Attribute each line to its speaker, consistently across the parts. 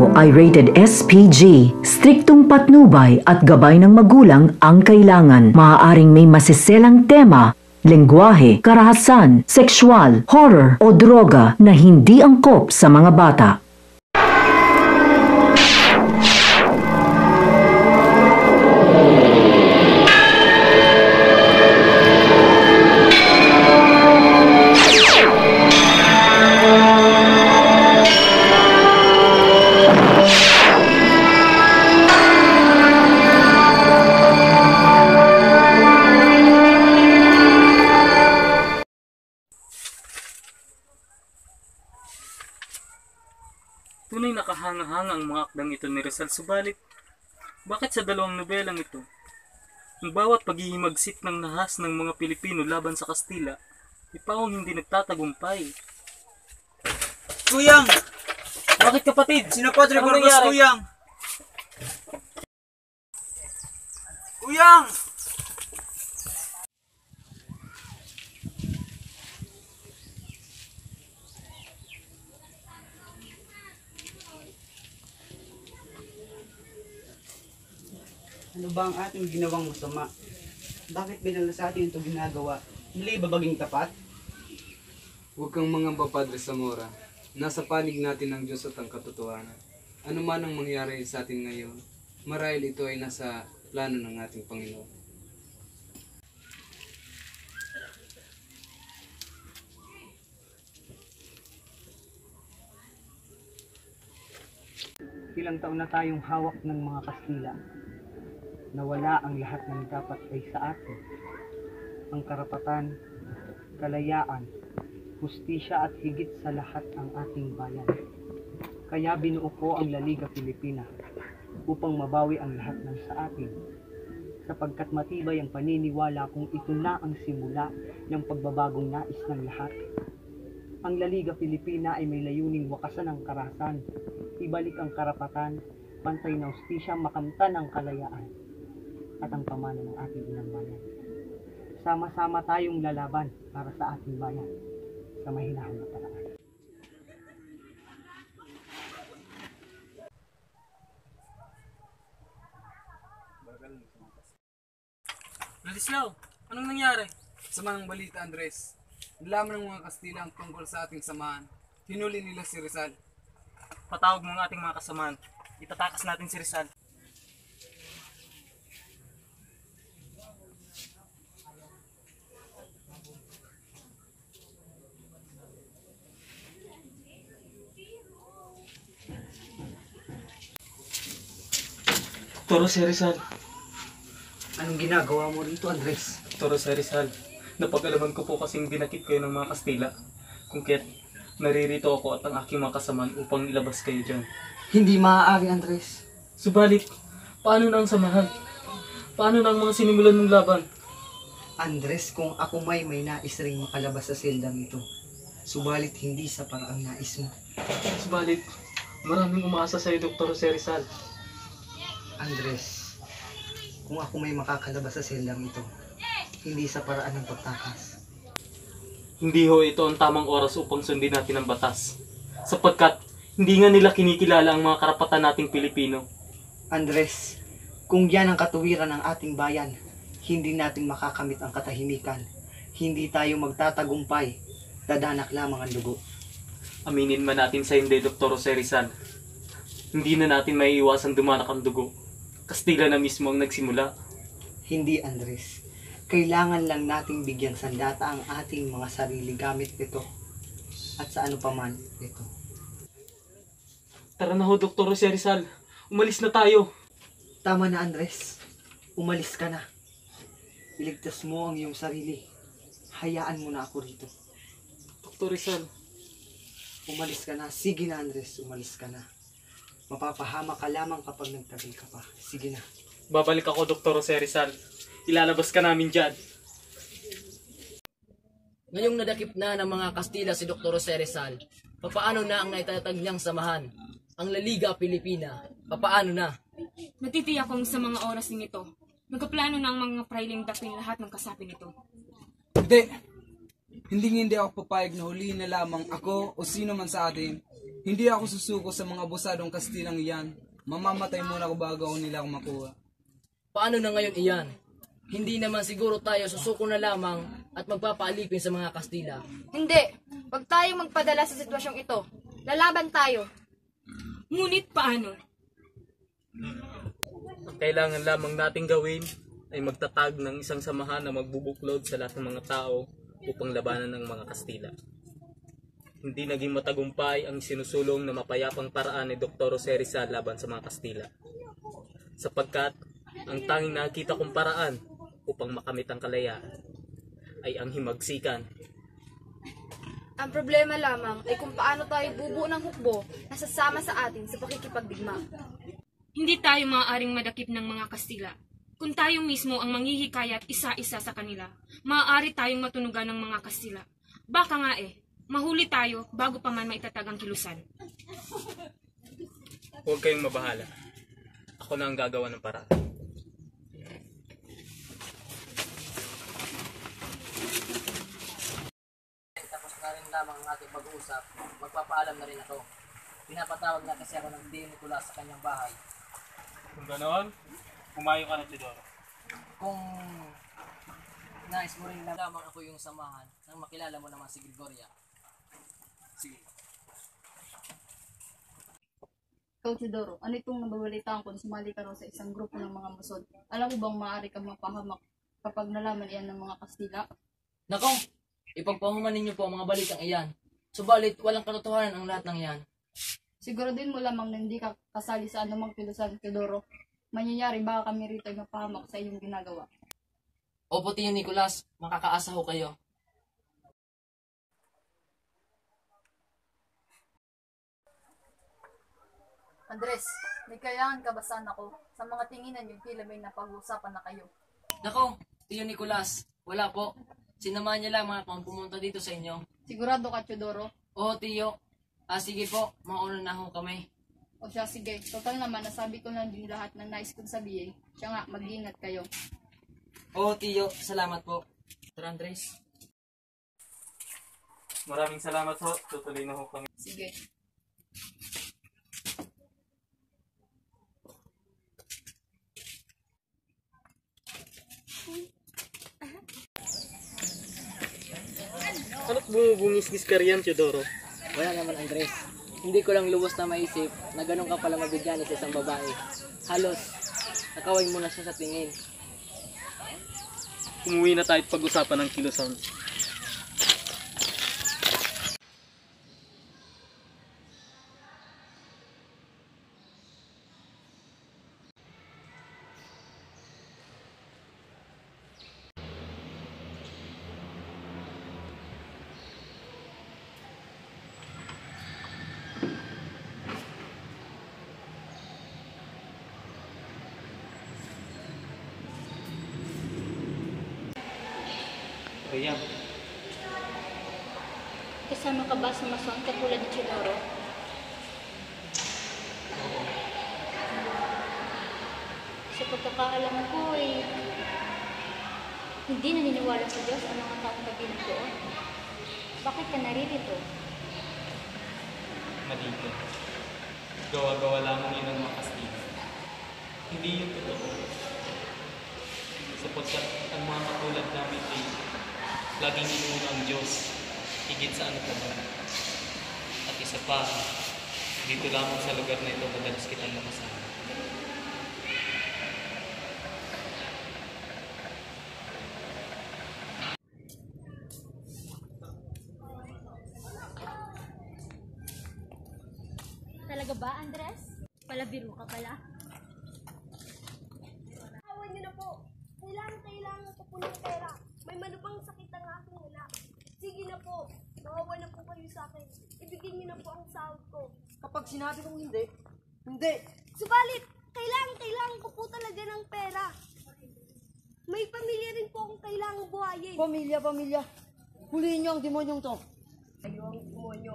Speaker 1: ito ay rated SPG. Striktong patnubay at gabay ng magulang ang kailangan. Maaaring may masiselang tema, lengguwahe, karahasan, sexual, horror o droga na hindi angkop sa mga bata.
Speaker 2: Tunay nakahanga-hanga ang mga akdang ito ni Rizal, subalit bakit sa dalawang nobelang ito, ang bawat paghihimagsit ng nahas ng mga Pilipino laban sa Kastila, ipawang hindi nagtatagumpay?
Speaker 3: Kuyang!
Speaker 2: Bakit kapatid?
Speaker 3: Sino Padre
Speaker 2: Anong
Speaker 3: Burgos,
Speaker 2: nangyari?
Speaker 3: Kuyang? Kuyang! Ano ba ang ating ginawang masama? Bakit binala sa atin ito ginagawa? Mali ba baging tapat?
Speaker 4: Huwag kang mangamba, Padre Zamora. Nasa panig natin ang Diyos at ang katotohanan. Ano man ang mangyari sa atin ngayon, marahil ito ay nasa plano ng ating Panginoon.
Speaker 3: Ilang taon na tayong hawak ng mga Kastila. Nawala ang lahat ng dapat ay sa atin. Ang karapatan, kalayaan, hustisya at higit sa lahat ang ating bayan. Kaya binuo ko ang La Liga Pilipina upang mabawi ang lahat ng sa atin. Sapagkat matibay ang paniniwala kung ito na ang simula ng pagbabagong nais ng lahat. Ang La Liga Pilipina ay may layuning wakasan ang karahasan, ibalik ang karapatan, pantay na hustisya, makamtan ang kalayaan at ang pamana ng ating inang bayan. Sama-sama tayong lalaban para sa ating bayan sa mahinahon na paraan.
Speaker 2: Ladislaw, anong nangyari?
Speaker 4: Samang balita, Andres. Nalaman ng mga Kastila ang tungkol sa ating samahan. Hinuli nila si Rizal.
Speaker 2: Patawag mo ang ating mga kasamahan. Itatakas natin si Rizal. Toro si Rizal.
Speaker 3: Anong ginagawa mo rito, Andres?
Speaker 2: Toro si Rizal. Napag-alaman ko po kasing dinakip kayo ng mga Kastila. Kung kaya't naririto ako at ang aking mga kasamaan upang ilabas kayo dyan.
Speaker 3: Hindi maaari, Andres.
Speaker 2: Subalit, paano na ang samahan? Paano na ang mga sinimulan ng laban?
Speaker 3: Andres, kung ako may nais ring makalabas sa seldang ito. Subalit hindi sa paraang nais mo.
Speaker 2: Subalit, maraming umaasa sa iyo, Dr. Jose Rizal.
Speaker 3: Andres, kung ako may makakalabas sa seldang ito, hindi sa paraan ng pagtakas.
Speaker 2: Hindi ho ito ang tamang oras upang sundin natin ang batas. Sapagkat hindi nga nila kinikilala ang mga karapatan nating Pilipino.
Speaker 3: Andres, kung yan ang katuwiran ng ating bayan, hindi natin makakamit ang katahimikan. Hindi tayo magtatagumpay, dadanak lamang ang dugo.
Speaker 2: Aminin man natin sa hindi, Dr. Jose Rizal. Hindi na natin maiiwasang dumanak ang dugo. Kastila na mismo ang nagsimula.
Speaker 3: Hindi, Andres. Kailangan lang nating bigyan sandata ang ating mga sarili gamit ito. At sa ano paman ito.
Speaker 2: Tara na ho, Dr. Jose Rizal. Umalis na tayo.
Speaker 3: Tama na, Andres. Umalis ka na. Iligtas mo ang iyong sarili. Hayaan mo na ako rito.
Speaker 2: Dr. Rizal.
Speaker 3: Umalis ka na. Sige na, Andres. Umalis ka na. Mapapahama ka lamang kapag nagtagal ka pa. Sige na.
Speaker 2: Babalik ako, Dr. Jose Rizal. Ilalabas ka namin dyan.
Speaker 5: Ngayong nadakip na ng mga Kastila si Dr. Jose Rizal, papaano na ang naitatag niyang samahan? Ang La Liga Pilipina, papaano na?
Speaker 6: Natitiyak kong sa mga oras din ito, nagkaplano na ang mga prailing dapin lahat ng kasapi nito.
Speaker 4: Hindi! Hindi ako papayag na huliin na lamang ako o sino man sa atin. Hindi ako susuko sa mga abusadong Kastilang iyan. Mamamatay muna ako bago ako nila ako makuha.
Speaker 5: Paano na ngayon iyan? Hindi naman siguro tayo susuko na lamang at magpapaalipin sa mga Kastila.
Speaker 7: Hindi. Huwag tayong magpadala sa sitwasyong ito. Lalaban tayo.
Speaker 6: Ngunit paano?
Speaker 2: Ang kailangan lamang nating gawin ay magtatag ng isang samahan na magbubuklod sa lahat ng mga tao upang labanan ng mga Kastila. Hindi naging matagumpay ang sinusulong na mapayapang paraan ni Dr. Jose Rizal laban sa mga Kastila. Sapagkat ang tanging nakita kong paraan upang makamit ang kalayaan ay ang himagsikan.
Speaker 7: Ang problema lamang ay kung paano tayo bubuo ng hukbo na sasama sa atin sa pakikipagdigma.
Speaker 6: Hindi tayo maaaring madakip ng mga Kastila. Kung tayo mismo ang manghihikayat isa-isa sa kanila, maaari tayong matunugan ng mga Kastila. Baka nga mahuli tayo bago pa man maitatag ang kilusan.
Speaker 2: Huwag kayong mabahala. Ako na ang gagawa ng paraan.
Speaker 5: Tapos na rin lamang ang ating pag-uusap, magpapaalam na rin ako. Pinapatawag na kasi ako ng Deo Nicolas sa kanyang bahay.
Speaker 2: Kung ganoon, pumayo ka na, Teodoro.
Speaker 5: Kung nais mo rin lamang ako yung samahan nang makilala mo naman si Gregoria. Sige.
Speaker 8: Ikaw, Teodoro, ano itong nababalitaan ko na sumali ka raw sa isang grupo ng mga musod? Alam mo bang maaari kang mapahamak kapag nalaman iyan ng mga Kastila?
Speaker 5: Nako, ipagpahuman ninyo po ang mga balitang iyan. Subalit, walang katotohanan ang lahat ng iyan.
Speaker 8: Siguraduhin mo lamang na hindi ka kasali sa anumang kilusan, Teodoro. Manyayari baka kami rito ay mapahamak sa iyong ginagawa.
Speaker 5: Opo, Tio Nicolas, makakaasa ho kayo.
Speaker 8: Andres, may kailangan ka ba sana ako? Sa mga tinginan yung tila may napag-uusapan na kayo.
Speaker 5: Nako, Tio Nicolas, wala po. Sinamahan niya lamang akong pumunta dito sa inyo.
Speaker 8: Sigurado ka, Teodoro?
Speaker 5: Oo, Tio. Sige po, mauna na ho kami.
Speaker 8: O siya, sige. Total naman, nasabi ko na din lahat ng nais kong sabihin. Siya nga, mag-iingat kayo.
Speaker 5: Oo, Tio, salamat po. Tara, Andres.
Speaker 2: Maraming salamat ho. Tutuloy na ho kami.
Speaker 8: Sige.
Speaker 2: Ano't bumubungis-gis ka riyan, Teodoro?
Speaker 5: Wala naman, Andres. Hindi ko lang lubos na maisip na ganun ka pala mabigyan sa isang babae. Halos, nakaway mo na siya sa tingin.
Speaker 2: Umuwi na tayo at pag-usapan ng kilusan. Riyan,
Speaker 9: Kasama ka ba sa mason katulad ni Teodoro? Sa pagkakaalam ko hindi naniniwala sa Diyos ang mga taong kabilang doon. Bakit ka naririto?
Speaker 2: malito. Gawa-gawa lamang yun ang mga Kastila. Hindi yun totoo. Sapagkat ang mga katulad namin ay laging inuuna ang Diyos, higit sa ano pa man. At isa pa, dito lamang sa lugar na ito madalas kitang makasama.
Speaker 9: Talaga ba, Andres? Palabiro ka pala?
Speaker 10: Awan niyo na po. Kailangan ko po ng pera. May manupang sakit ang aking anak. Sige na po. Mawawa na po kayo sa akin. Ibigin niyo na po ang sahod ko.
Speaker 3: Kapag sinabi kong hindi, hindi.
Speaker 10: Subalit, kailangan ko po talaga ng pera. May pamilya rin po akong kailangang buhayin.
Speaker 3: Pamilya. Huliin niyo ang demonyong to.
Speaker 10: Kayo ang demonyo.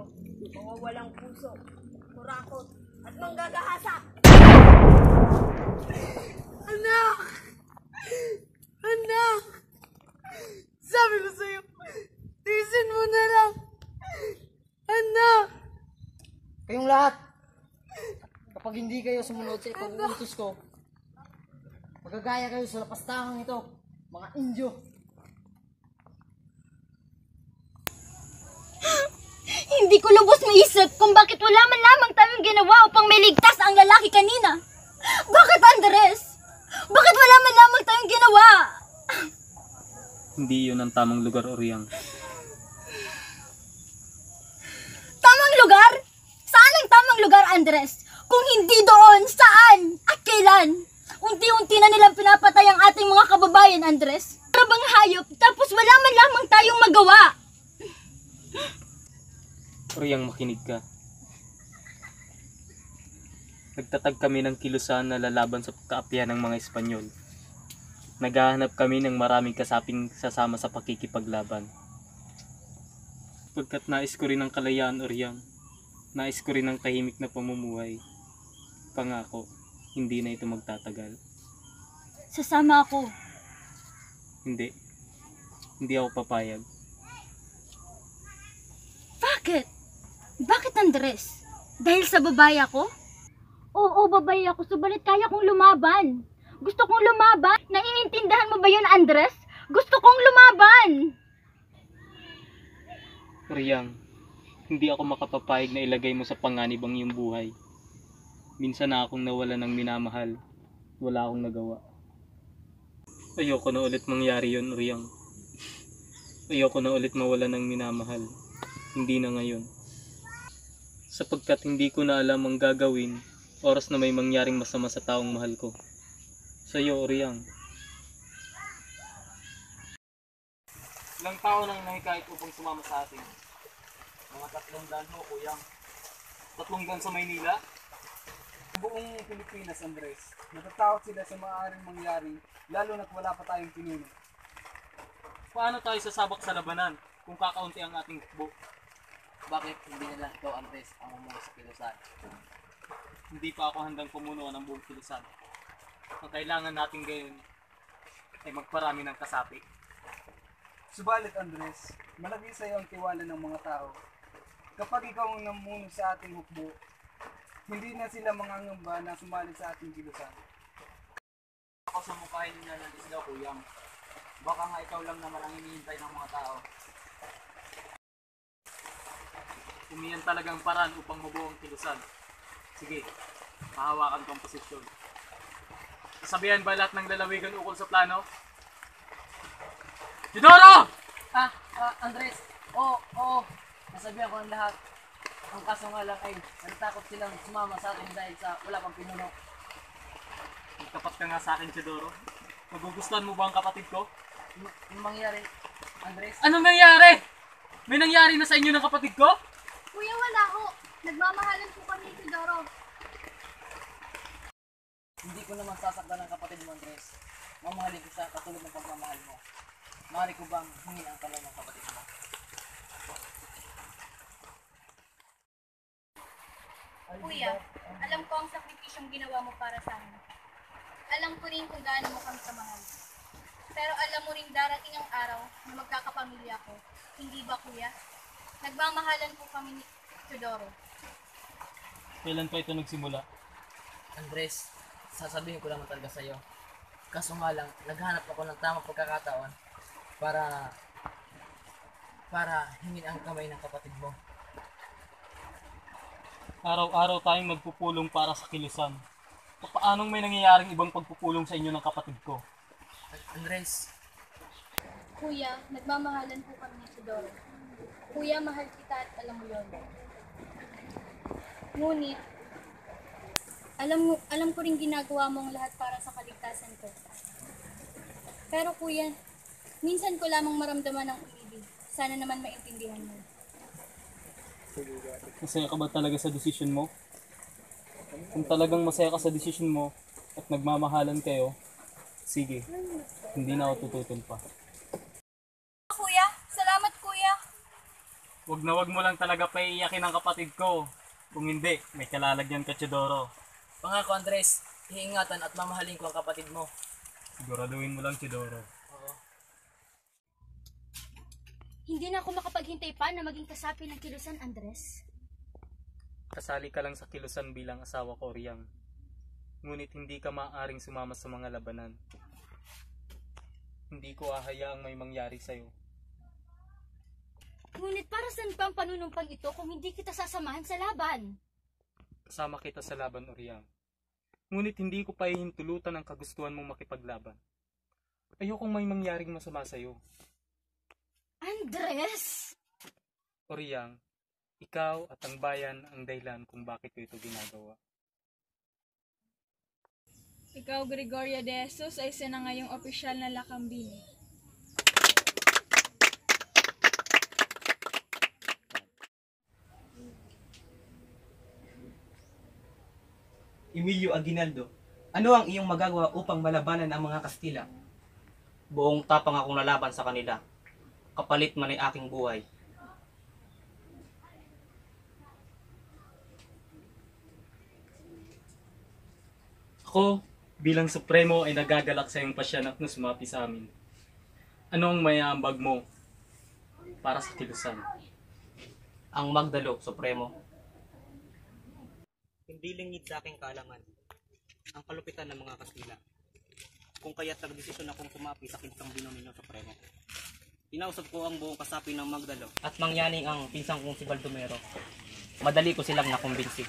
Speaker 10: Mga walang puso, kurakot, at manggagahasa. Anak! Anak! Sabi ko sa'yo, tiisin mo na lang. Anak!
Speaker 5: Kayong lahat, kapag hindi kayo sumunod sa ipag-uutos ko, magagaya kayo sa lapastangang ito, mga Indyo.
Speaker 11: Hindi ko lubos maisip kung bakit wala man lamang tayong ginawa upang mailigtas ang lalaki kanina. Bakit, Andres? Bakit wala man lamang tayong ginawa?
Speaker 2: Hindi yun ang tamang lugar, Oriang.
Speaker 11: Tamang lugar? Saan ang tamang lugar, Andres? Kung hindi doon, saan? At kailan? Unti-unti na nilang pinapatay ang ating mga kababayan, Andres. Para bang hayop, tapos wala man lamang tayong magawa.
Speaker 2: Oriang, makinig ka. Nagtatag kami ng kilusan na lalaban sa kaapihan ng mga Espanyol. Naghahanap kami ng maraming kasaping sasama sa pakikipaglaban. Pagkat nais ko rin ang kalayaan, Oriang. Nais ko rin ang tahimik na pamumuhay. Pangako, hindi na ito magtatagal.
Speaker 11: Sasama ako.
Speaker 2: Hindi. Hindi ako papayag.
Speaker 11: Bakit? Bakit, Andres? Dahil sa babae ako? Oo, babae ako, subalit kaya kong lumaban. Gusto kong lumaban. Naiintindihan mo ba yun, Andres? Gusto kong lumaban.
Speaker 2: Oriang, hindi ako makapapayag na ilagay mo sa panganib ang iyong buhay. Minsan na akong nawala ng minamahal. Wala akong nagawa. Ayoko na ulit mangyari yun, Oriang. Ayoko na ulit mawala ng minamahal. Hindi na ngayon. Sapagkat hindi ko na alam ang gagawin oras na may mangyaring masama sa taong mahal ko. Sa iyo, Oriang. Ilang tao nang nahikayat upang sumama sa atin? Mga 300 ho, Kuyang. 3 sa Maynila?
Speaker 3: Buong Pilipinas, Andres, natatakot sila sa maaaring mangyari, lalo na't wala pa tayong pinuno.
Speaker 2: Paano tayo sasabak sa labanan kung kakaunti ang ating hukbo?
Speaker 5: Bakit hindi na lang ikaw, Andres, ang mumuno sa kilusan?
Speaker 2: Hindi pa ako handang pumunuan ng buong kilusan. Ang kailangan natin ngayon ay magparami ng kasapi.
Speaker 3: Subalit, Andres, malaki sa iyo ang tiwala ng mga tao. Kapag ikaw ang namuno sa ating hukbo, hindi na sila mangangamba na sumali sa ating kilusan.
Speaker 5: Ako sa mukhain niya ng isla, Kuyang. Baka nga ikaw lang naman ang hinihintay ng mga tao.
Speaker 2: Umiyan talagang paraan upang mabuo ang kilusan. Sige, mahawakan ko ang posisyon. Sasabihan ba lahat ng lalawigan ukol sa plano? Judoro!
Speaker 5: Andres, oo, nasabihan ko ang lahat. Ang kaso nga lang ay natatakot silang sumama sa atin dahil sa wala pang pinuno.
Speaker 2: Magtapat ka nga sa akin, Judoro. Magugustuhan mo ba ang kapatid ko?
Speaker 5: Anong mangyari, Andres?
Speaker 2: Anong nangyari? May nangyari na sa inyo ng kapatid ko?
Speaker 11: Kuya, wala ho. Nagmamahalan po kami, Isidoro.
Speaker 5: Hindi ko naman sasaktan ng kapatid mo, Andres. Mamahalin ko siya katulad ng pagmamahal mo. Maaari ko bang hingin ang kamay ng kapatid mo?
Speaker 8: Kuya, alam ko ang sakripisyong ginawa mo para sa amin. Alam ko rin kung gaano mo kami kamahal. Pero alam mo rin darating ang araw na magkakapamilya ko. Hindi ba, Kuya? Nagmamahalan po kami ni Teodoro.
Speaker 2: Kailan pa ito nagsimula?
Speaker 5: Andres, sasabihin ko naman talaga sa'yo. Kaso nga lang, naghanap ako ng tamang pagkakataon para hingin ang kamay ng kapatid mo.
Speaker 2: Araw-araw tayong nagpupulong para sa kilusan. Paanong may nangyayaring ibang pagpupulong sa inyo ng kapatid ko?
Speaker 5: Andres,
Speaker 8: Kuya, nagmamahalan po kami ni Teodoro. Kuya, mahal kita at alam mo yun. Ngunit, alam ko rin ginagawa mo ang lahat para sa kaligtasan ko. Pero kuya, minsan ko lamang maramdaman ang pag-ibig. Sana naman maintindihan mo.
Speaker 2: Masaya ka ba talaga sa desisyon mo? Kung talagang masaya ka sa desisyon mo at nagmamahalan kayo, sige, hindi na ako tututol pa.
Speaker 8: Kuya, salamat kuya.
Speaker 2: Wag mo lang talaga paiiyakin ang kapatid ko. Kung hindi, may kalalagyan ka, Teodoro.
Speaker 5: Pangako Andres, iingatan at mamahalin ko ang kapatid mo.
Speaker 2: Siguraduhin mo lang, Teodoro.
Speaker 5: Oo.
Speaker 11: Hindi na ako makapaghintay pa na maging kasapi ng kilusan, Andres.
Speaker 2: Kasali ka lang sa kilusan bilang asawa ko, Oriang. Ngunit hindi ka maaaring sumama sa mga labanan. Hindi ko hahayaang may mangyari sa'yo.
Speaker 11: Ngunit para saan pa ang panunumpang ito kung hindi kita sasamahan sa laban?
Speaker 2: Kasama kita sa laban, Oriang. Ngunit hindi ko pahihintulutan ang kagustuhan mong makipaglaban. Ayokong may mangyaring masama sa'yo.
Speaker 11: Andres!
Speaker 2: Oriang, ikaw at ang bayan ang dahilan kung bakit ko ito ginagawa.
Speaker 9: Ikaw, Gregoria de Jesus, ay sinangayong opisyal na lakambini.
Speaker 3: Emilio Aguinaldo, ano ang iyong magagawa upang malabanan ang mga Kastila?
Speaker 12: Buong tapang akong lalaban sa kanila. Kapalit man ay aking buhay.
Speaker 2: Ako, bilang supremo ay nagagalak sa iyong pasyanak na sumapi sa amin. Ano ang mayambag mo para sa kilusan?
Speaker 12: Ang Magdalo, Supremo. Hindi lingid sa aking kaalaman ang kalupitan ng mga Kastila. Kung kaya't nagdesisyon akong sumapi sa kintang binomino, Supremo. Inausap ko ang buong kasapi ng Magdalo at mangyaning ang pinsang kong si Baldomero. Madali ko silang nakumbinsi.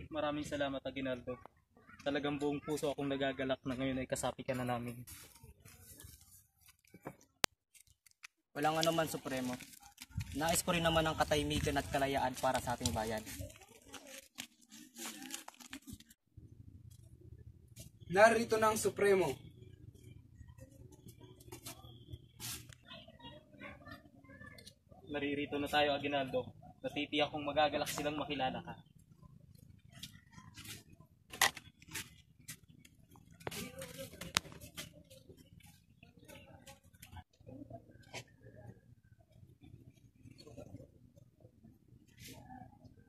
Speaker 2: Maraming salamat, Aguinaldo. Talagang buong puso akong nagagalak na ngayon ay kasapi ka na namin.
Speaker 12: Walang anuman, Supremo. Nais ko rin naman ang katahimikan at kalayaan para sa ating bayan.
Speaker 4: Narito na ang Supremo.
Speaker 2: Naririto na tayo, Aguinaldo. Natitiyak kong magagalak silang makilala ka.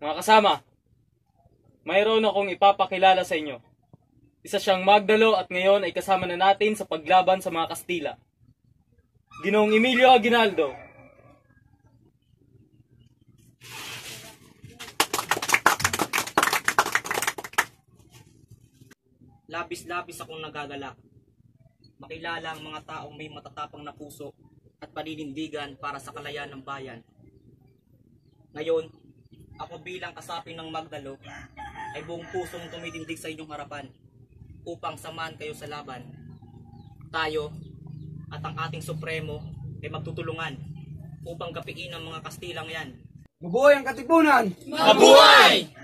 Speaker 2: Mga kasama, mayroon akong ipapakilala sa inyo. Isa siyang Magdalo at ngayon ay kasama na natin sa paglaban sa mga Kastila. Ginoong Emilio Aguinaldo.
Speaker 12: Labis-labis akong nagagalak. Makilala ang mga taong may matatapang na puso at paninindigan para sa kalayaan ng bayan. Ngayon, ako bilang kasapi ng Magdalo ay buong pusong tumitindig sa inyong harapan upang samahan kayo sa laban. Tayo at ang ating Supremo ay magtutulungan upang gapiin ang mga Kastilang yan.
Speaker 4: Mabuhay ang Katipunan!
Speaker 12: Mabuhay!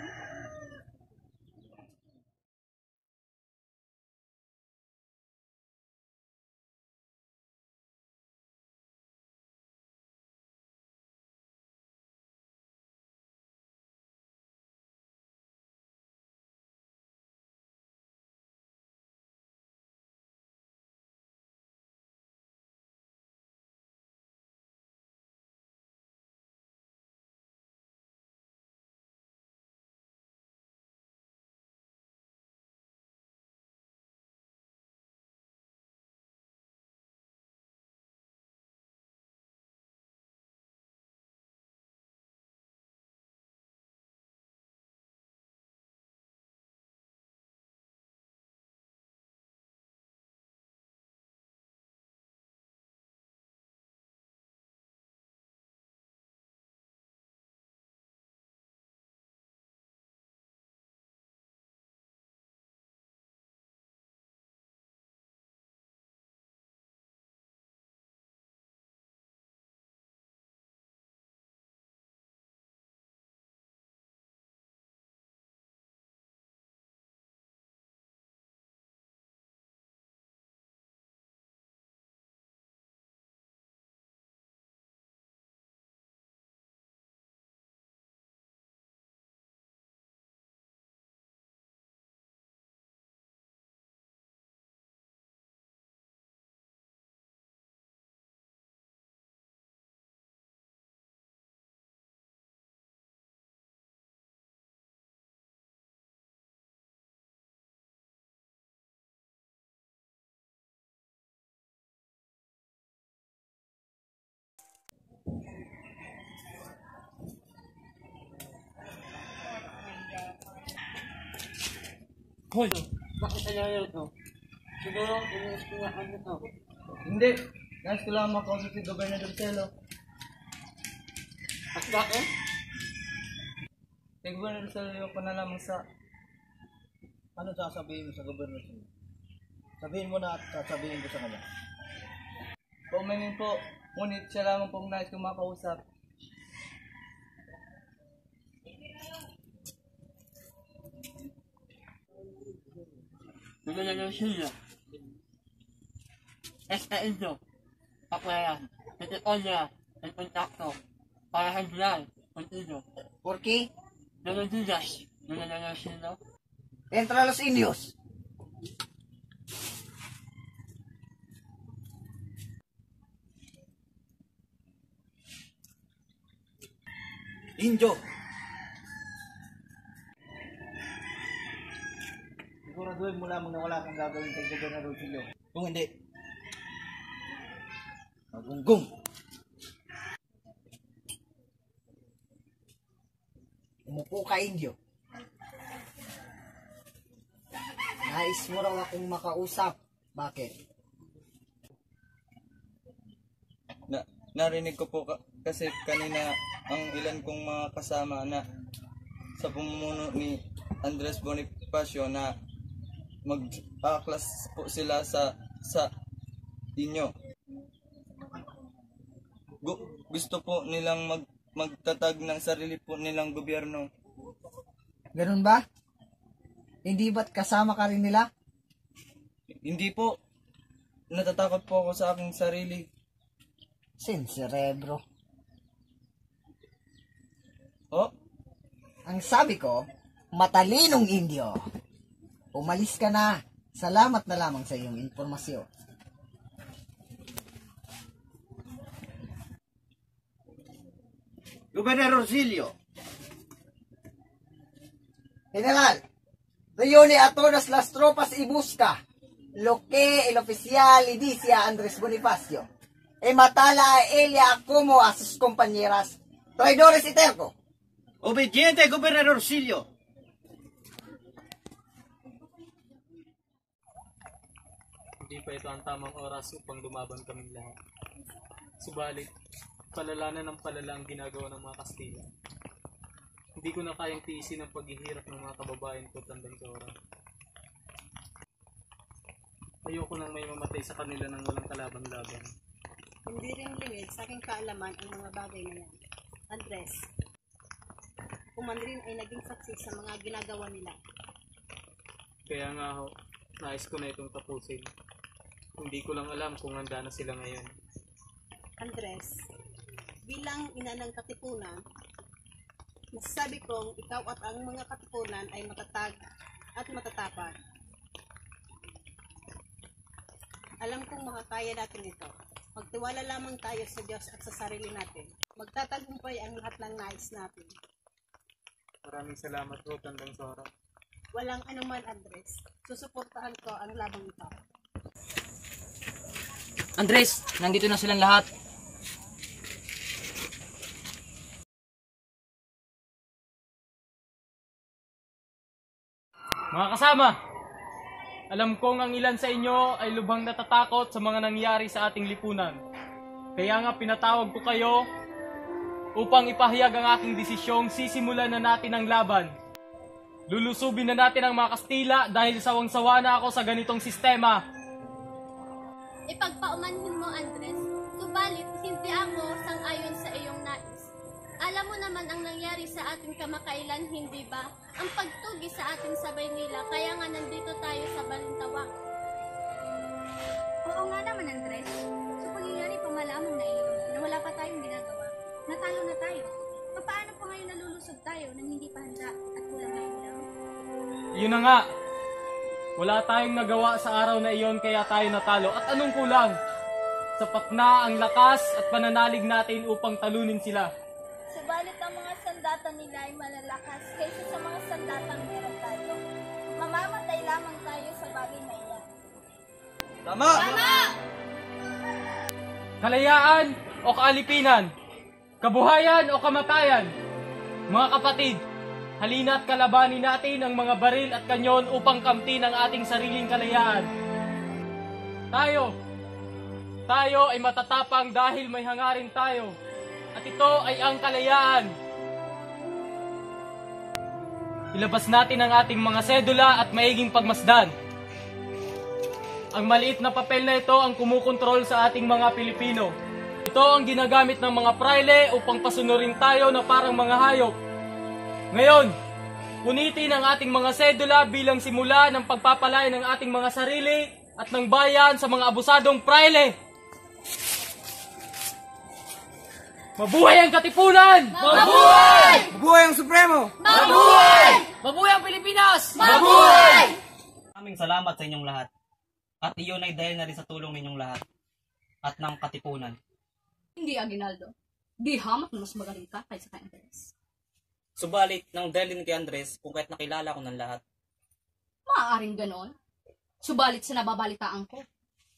Speaker 13: Hoy, bakit nangyayari ito? Siguro, inuuspungaan nito.
Speaker 3: Hindi. Nais ko lang makausap si Gobernador Celo.
Speaker 13: At bakit?
Speaker 3: Si Gobernador Celo ko na lamang sa...
Speaker 13: Ano sasabihin mo sa gobernador? Sabihin mo na at sasabihin ko sa kanya.
Speaker 3: Paumanin po, ngunit siya lamang pong nais ko makausap.
Speaker 13: Gobernador Silvio. Endo, paklayan, tetikolya, el contacto, para handlar contigo.
Speaker 3: ¿Por qué?
Speaker 13: No lo dudas, Gobernador Silvio.
Speaker 3: Entra los indios.
Speaker 13: Indio.
Speaker 3: Siguraduhin mo lamang na wala kang gagawin kay Gobernador Silvio.
Speaker 13: Kung hindi, magunggong.
Speaker 3: Umupo ka, Indio. Nais mo raw akong makausap. Bakit?
Speaker 4: Narinig ko po kasi kanina ang ilan kong mga kasama na sa pamumuno ni Andres Bonifacio na mag-aklas po sila sa inyo. Gusto po nilang magtatag ng sarili po nilang gobyerno.
Speaker 3: Ganun ba? Hindi ba't kasama ka rin nila?
Speaker 4: Hindi po. Natatakot po ako sa aking sarili.
Speaker 3: Sin cerebro.
Speaker 4: Oh?
Speaker 3: Ang sabi ko, matalinong Indio. Umalis ka na. Salamat na lamang sa iyong informasyon.
Speaker 13: Gobernador Silvio.
Speaker 3: General, reúne a todas las tropas y busca lo que el oficial le dice a Andrés Bonifacio. Y matala a ella como a sus compañeras. Traidores y tercos.
Speaker 13: Obediente, Gobernador Silvio.
Speaker 2: Hindi pa ito ang tamang oras upang lumaban kaming lahat. Subalit, palala na ng palala ang ginagawa ng mga Kastila. Hindi ko na kayang tiisin ang paghihirap ng mga kababayan ko tandang sa oras. Ayoko nang may mamatay sa kanila ng walang kalaban-laban.
Speaker 14: Hindi rin lingid sa aking kaalaman ang mga bagay na yan. Andres, kuman rin ay naging saksi sa mga ginagawa nila.
Speaker 2: Kaya nga ho, nais ko na itong tapusin. Hindi ko lang alam kung handa na sila ngayon.
Speaker 14: Andres, bilang ina ng katipunan, masasabi kong ikaw at ang mga katipunan ay matatag at matatapang. Alam kong makakaya natin ito. Magtiwala lamang tayo sa Diyos at sa sarili natin. Magtatagumpay ang lahat ng nais natin.
Speaker 2: Maraming salamat po, Tandang Sora.
Speaker 14: Walang anuman, Andres. Susuportahan ko ang labang ito.
Speaker 5: Andres, nandito na silang lahat.
Speaker 2: Mga kasama, alam kong ang ilan sa inyo ay lubhang natatakot sa mga nangyari sa ating lipunan. Kaya nga pinatawag ko kayo upang ipahayag ang aking desisyong sisimulan na natin ang laban. Lulusubin na natin ang mga Kastila dahil sawang-sawa na ako sa ganitong sistema.
Speaker 10: Ipagpaumanhin mo, Andres. Subalit, hindi ako sang-ayon sa iyong nais. Alam mo naman ang nangyari sa ating kamakailan, hindi ba? Ang pagtugi sa ating sabay nila, kaya nga nandito tayo sa Balintawak.
Speaker 15: Oo nga naman, Andres. Sa pangyayari pa malamang na iyon, na wala pa tayong ginagawa. Natalo na tayo. Paano pa ngayon nalulusog tayo nang hindi pa handa at kulang na ilaw?
Speaker 2: Yun na nga. Wala tayong nagawa sa araw na iyon kaya tayo natalo. At anong kulang? Sapat na ang lakas at pananalig natin upang talunin sila.
Speaker 10: Subalit ang mga sandata nila ay malalakas kaysa sa mga sandatang meron tayo. Mamamatay lamang tayo sa bagay na iyan.
Speaker 4: Tama!
Speaker 10: Tama!
Speaker 2: Kalayaan o kaalipinan? Kabuhayan o kamatayan? Mga kapatid, Halina't kalabanin natin ang mga baril at kanyon upang kamtin ang ating sariling kalayaan. Tayo ay matatapang dahil may hangarin tayo. At ito ay ang kalayaan. Ilabas natin ang ating mga sedula at maiging pagmasdan. Ang maliit na papel na ito ang kumukontrol sa ating mga Pilipino. Ito ang ginagamit ng mga praile upang pasunurin tayo na parang mga hayop. Ngayon, punitin ang ating mga sedula bilang simula ng pagpapalaya ng ating mga sarili at ng bayan sa mga abusadong praile. Mabuhay ang Katipunan!
Speaker 4: Mabuhay! Mabuhay ang Supremo!
Speaker 5: Mabuhay! Mabuhay ang Pilipinas!
Speaker 12: Mabuhay! Maraming salamat sa inyong lahat. At iyon ay dahil na rin sa tulong ninyong lahat at ng Katipunan.
Speaker 16: Hindi, Aguinaldo. Di hamak na mas magaling ka kaysa kay Andres.
Speaker 12: Subalit, nang dahil din kay Andres, kung kahit nakilala ko ng lahat.
Speaker 16: Maaaring ganon. Subalit sa nababalitaan ko,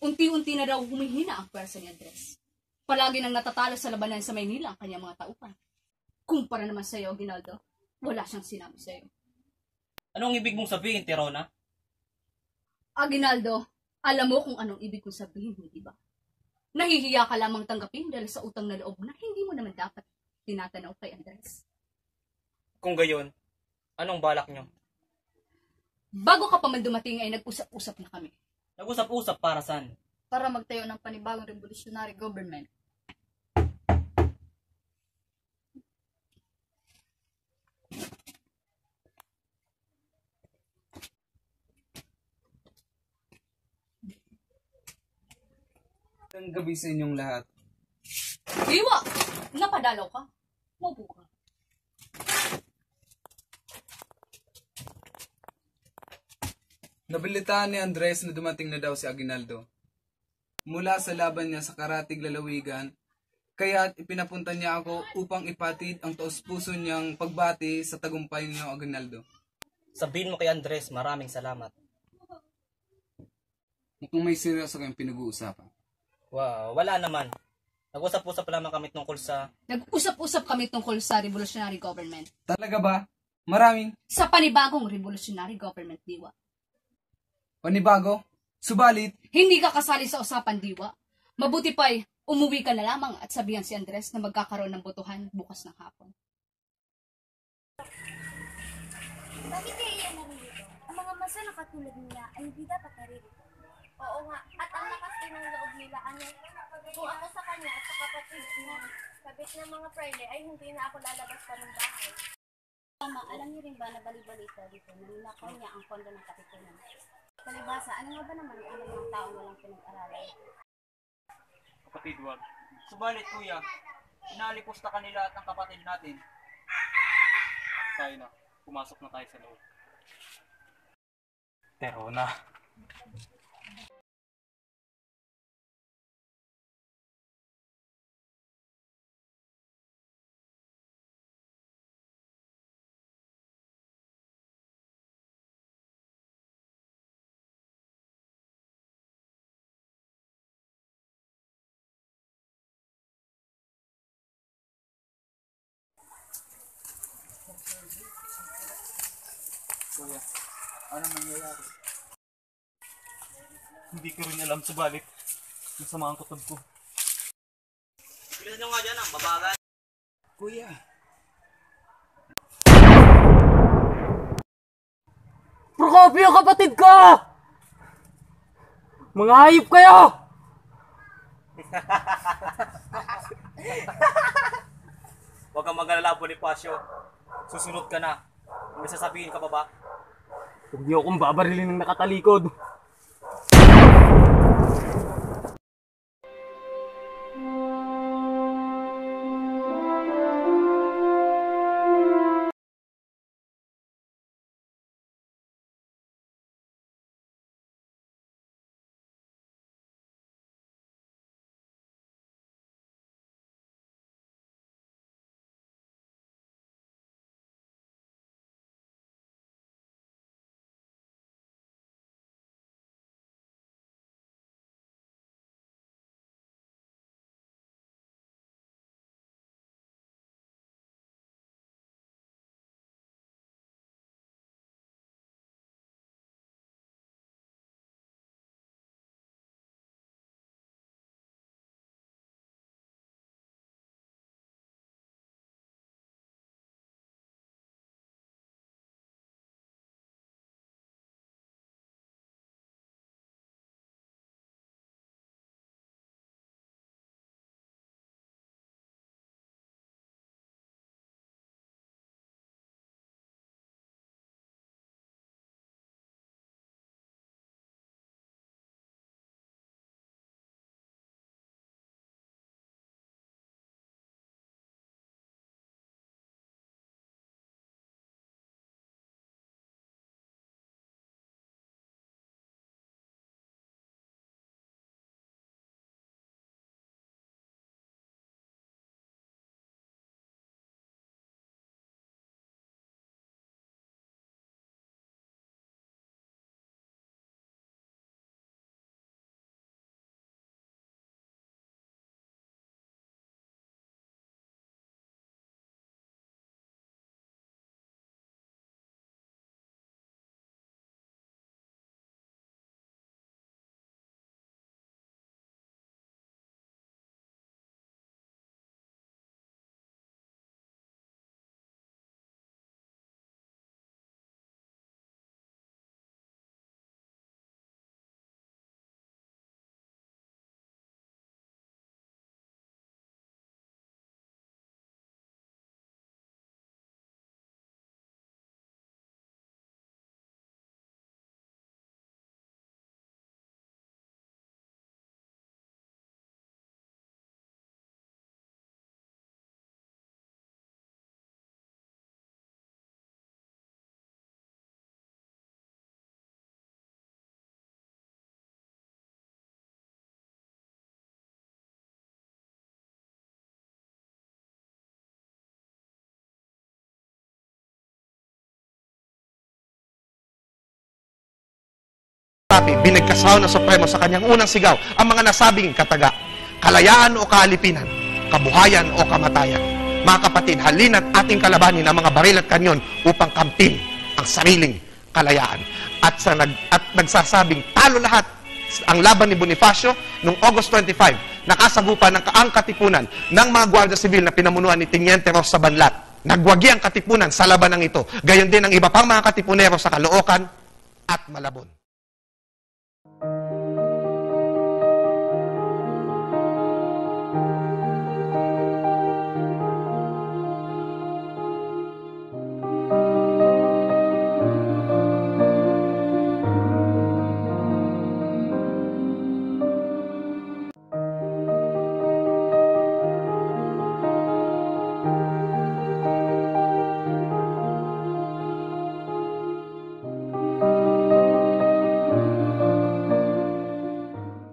Speaker 16: unti-unti na raw humihina ang pwersa ni Andres. Palagi nang natatalo sa labanan sa Maynila ang kanyang mga tauhan. Kumpara naman sa iyo, Aguinaldo, wala siyang sinabi sa iyo.
Speaker 12: Anong ibig mong sabihin, Terona?
Speaker 16: Aguinaldo, alam mo kung anong ibig kong sabihin, hindi ba? Nahihiya ka lamang tanggapin dahil sa utang na loob na hindi mo naman dapat tinatanaw kay Andres.
Speaker 12: Kung gayon, anong balak nyo?
Speaker 16: Bago ka pa man dumating ay nag-usap-usap na kami.
Speaker 12: Nag-usap-usap para saan?
Speaker 7: Para magtayo ng panibagong revolutionary government.
Speaker 4: Ang gabi sa inyong lahat.
Speaker 16: Diwa! Napadalaw ka. Maupo ka.
Speaker 4: Nabalitaan ni Andres na dumating na daw si Aguinaldo. Mula sa laban niya sa Karatig Lalawigan, kaya't ipinapunta niya ako upang ipatid ang taos-puso niyang pagbati sa tagumpay niyo, Aguinaldo.
Speaker 12: Sabihin mo kay Andres, maraming salamat.
Speaker 4: Kung may seryoso kayong pinag-uusapan.
Speaker 12: Wow, wala naman. Nag-usap-usap lamang kami tungkol sa...
Speaker 16: Nag-usap-usap kami tungkol sa revolutionary government.
Speaker 4: Talaga ba? Maraming?
Speaker 16: Sa panibagong revolutionary government, Diwa.
Speaker 4: Panibago? Subalit?
Speaker 16: Hindi ka kasali sa usapan, Diwa. Mabuti pa'y umuwi ka na lamang at sabihan si Andres na magkakaroon ng botohan bukas ng hapon.
Speaker 15: Bakit kaya iyan naririto? Ang mga masa na katulad nila ay hindi dapat naririto. Oo nga, at ang lakas din ng loob nila kung ako sa kanya at sa kapatid na kabit ng mga praile ay hindi na ako lalabas pa ng bahay. Mama, alam niyo rin ba na bali-balita dito na ninakaw niya ang pondo ng Katipunan? Palibasa, ano nga ba naman ang mga taong walang pinag-aralan?
Speaker 12: Kapatid, wag. Subalit, kuya, inalipusta kanila at ang kapatid natin.
Speaker 2: Tayo na. Pumasok na tayo sa loob. Terona.
Speaker 13: Kuya, ano nangyayari?
Speaker 2: Hindi ko rin alam, subalit masama ang kutob ko.
Speaker 12: Bilisan nyo nga dyan ang babagan.
Speaker 4: Kuya.
Speaker 2: Procopio, kapatid ko! Mga hayop kayo!
Speaker 12: Huwag kang mag-alala, Bonifacio. Susunod ka na. May sasabihin ka pa ba?
Speaker 2: Huwag niyo akong babarilin ng nakatalikod.
Speaker 17: Binigkasaw ng Supremo sa kanyang unang sigaw ang mga nasabing kataga, kalayaan o kaalipinan, kabuhayan o kamatayan. Mga kapatid, halina't ating kalabanin ang mga baril at kanyon upang kamtin ang sariling kalayaan. At nagsasabing talo lahat ang laban ni Bonifacio noong August 25, nakasagupa ng ang katipunan ng mga Guardia Civil na pinamunuan ni Teniente Rosa Banlat. Nagwagi ang katipunan sa labanang ito. Gayon din ang iba pang mga katipunero sa Caloocan at Malabon.